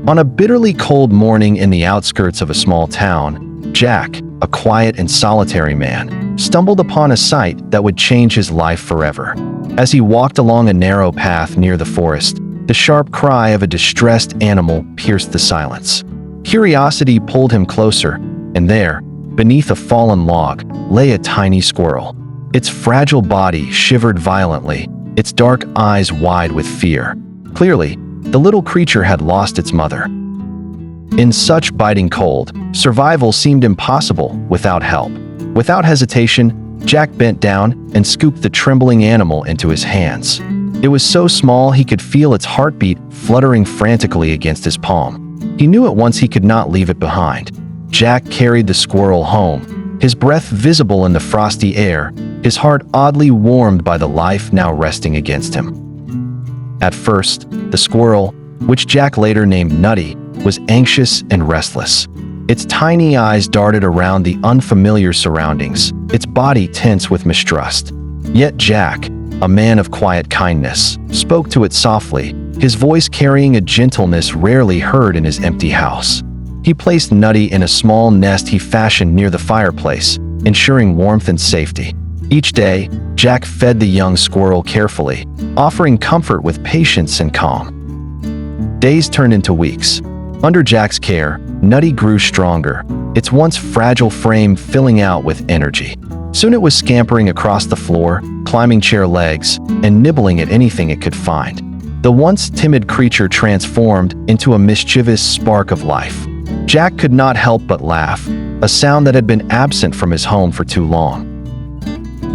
On a bitterly cold morning in the outskirts of a small town, Jack, a quiet and solitary man, stumbled upon a sight that would change his life forever. As he walked along a narrow path near the forest, the sharp cry of a distressed animal pierced the silence. Curiosity pulled him closer, and there, beneath a fallen log, lay a tiny squirrel. Its fragile body shivered violently, its dark eyes wide with fear. Clearly, the little creature had lost its mother. In such biting cold, survival seemed impossible without help. Without hesitation, Jack bent down and scooped the trembling animal into his hands. It was so small he could feel its heartbeat fluttering frantically against his palm. He knew at once he could not leave it behind. Jack carried the squirrel home, his breath visible in the frosty air, his heart oddly warmed by the life now resting against him. At first, the squirrel, which Jack later named Nutty, was anxious and restless. Its tiny eyes darted around the unfamiliar surroundings, its body tense with mistrust. Yet Jack, a man of quiet kindness, spoke to it softly, his voice carrying a gentleness rarely heard in his empty house. He placed Nutty in a small nest he fashioned near the fireplace, ensuring warmth and safety. Each day, Jack fed the young squirrel carefully, offering comfort with patience and calm. Days turned into weeks. Under Jack's care, Nutty grew stronger, its once fragile frame filling out with energy. Soon it was scampering across the floor, climbing chair legs, and nibbling at anything it could find. The once timid creature transformed into a mischievous spark of life. Jack could not help but laugh, a sound that had been absent from his home for too long.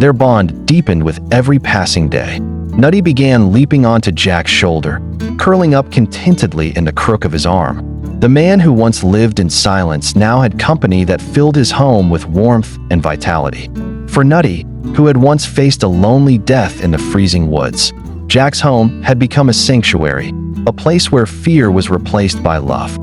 Their bond deepened with every passing day. Nutty began leaping onto Jack's shoulder, curling up contentedly in the crook of his arm. The man who once lived in silence now had company that filled his home with warmth and vitality. For Nutty, who had once faced a lonely death in the freezing woods, Jack's home had become a sanctuary, a place where fear was replaced by love.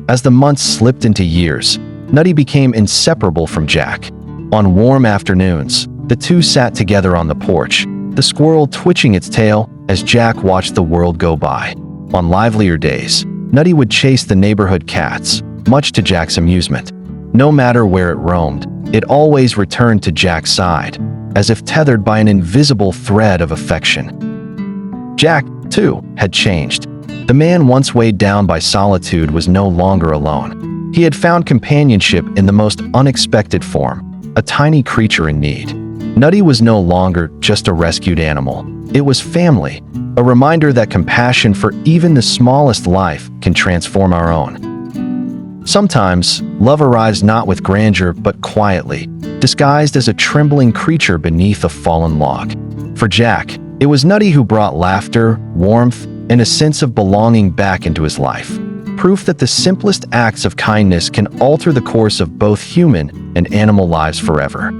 As the months slipped into years, Nutty became inseparable from Jack. On warm afternoons, the two sat together on the porch, the squirrel twitching its tail as Jack watched the world go by. On livelier days, Nutty would chase the neighborhood cats, much to Jack's amusement. No matter where it roamed, it always returned to Jack's side, as if tethered by an invisible thread of affection. Jack, too, had changed. The man once weighed down by solitude was no longer alone. He had found companionship in the most unexpected form, a tiny creature in need. Nutty was no longer just a rescued animal. It was family, a reminder that compassion for even the smallest life can transform our own. Sometimes, love arrives not with grandeur but quietly, disguised as a trembling creature beneath a fallen log. For Jack, it was Nutty who brought laughter, warmth, and a sense of belonging back into his life. Proof that the simplest acts of kindness can alter the course of both human and animal lives forever.